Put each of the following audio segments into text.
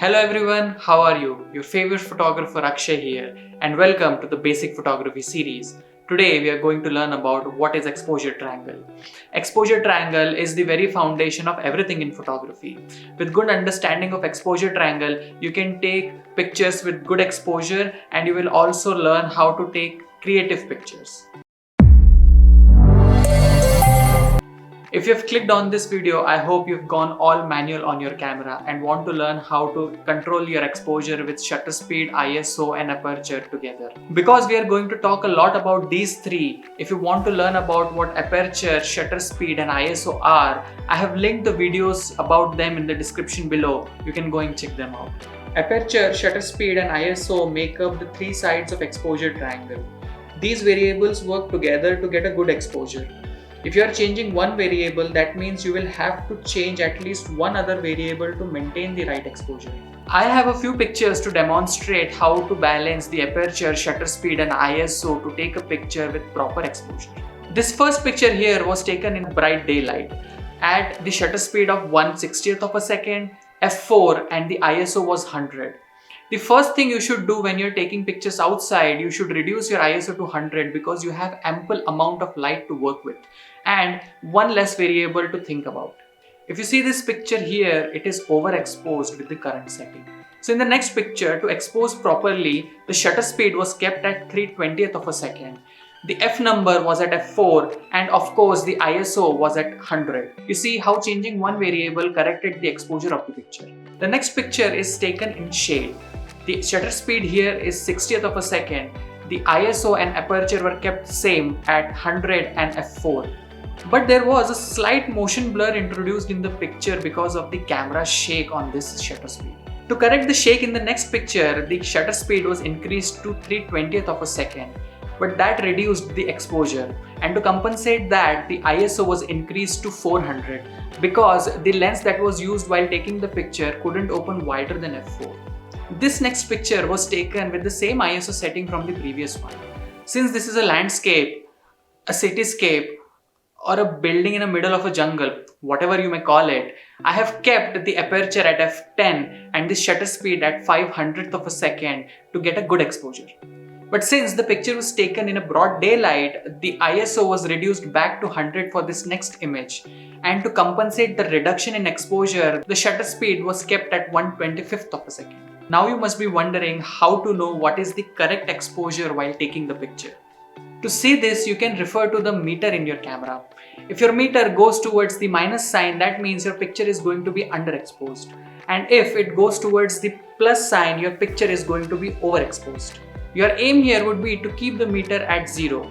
Hello everyone, how are you? Your favorite photographer Akshay here, and welcome to the Basic Photography series. Today we are going to learn about what is exposure triangle. Exposure triangle is the very foundation of everything in photography. With good understanding of exposure triangle, you can take pictures with good exposure and you will also learn how to take creative pictures. If you've clicked on this video, I hope you've gone all manual on your camera and want to learn how to control your exposure with shutter speed, ISO and aperture together. Because we are going to talk a lot about these three, if you want to learn about what aperture, shutter speed and ISO are, I have linked the videos about them in the description below. You can go and check them out. Aperture, shutter speed and ISO make up the three sides of exposure triangle. These variables work together to get a good exposure. If you are changing one variable, that means you will have to change at least one other variable to maintain the right exposure. I have a few pictures to demonstrate how to balance the aperture, shutter speed and ISO to take a picture with proper exposure. This first picture here was taken in bright daylight at the shutter speed of 1/60th of a second, f4 and the ISO was 100. The first thing you should do when you're taking pictures outside, you should reduce your ISO to 100 because you have ample amount of light to work with and one less variable to think about. If you see this picture here, it is overexposed with the current setting. So in the next picture, to expose properly, the shutter speed was kept at 3/20th of a second. The f number was at f4 and of course the ISO was at 100. You see how changing one variable corrected the exposure of the picture. The next picture is taken in shade. The shutter speed here is 60th of a second. The ISO and aperture were kept same at 100 and f4. But there was a slight motion blur introduced in the picture because of the camera shake on this shutter speed. To correct the shake in the next picture, the shutter speed was increased to 3/20th of a second, but that reduced the exposure. And to compensate that, the ISO was increased to 400 because the lens that was used while taking the picture couldn't open wider than f4. This next picture was taken with the same ISO setting from the previous one. Since this is a landscape, a cityscape, or a building in the middle of a jungle, whatever you may call it, I have kept the aperture at f10 and the shutter speed at 500th of a second to get a good exposure. But since the picture was taken in a broad daylight, the ISO was reduced back to 100 for this next image. And to compensate the reduction in exposure, the shutter speed was kept at 1/25th of a second. Now you must be wondering how to know what is the correct exposure while taking the picture. To see this, you can refer to the meter in your camera. If your meter goes towards the minus sign, that means your picture is going to be underexposed. And if it goes towards the plus sign, your picture is going to be overexposed. Your aim here would be to keep the meter at 0.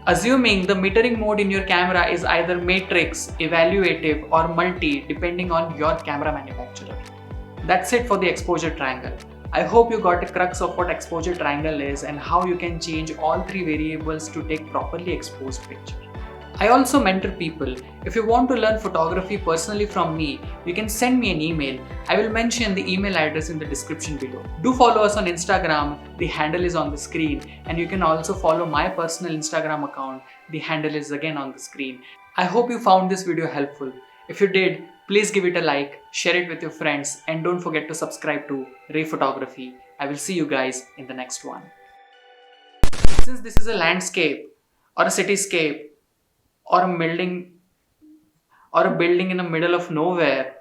Assuming the metering mode in your camera is either matrix, evaluative or multi depending on your camera manufacturer. That's it for the exposure triangle. I hope you got a crux of what exposure triangle is and how you can change all three variables to take properly exposed picture. I also mentor people. If you want to learn photography personally from me, you can send me an email. I will mention the email address in the description below. Do follow us on Instagram. The handle is on the screen, and you can also follow my personal Instagram account. The handle is again on the screen. I hope you found this video helpful. If you did, please give it a like, share it with your friends, and don't forget to subscribe to Ray Photography. I will see you guys in the next one. Since this is a landscape or a cityscape or a building in the middle of nowhere,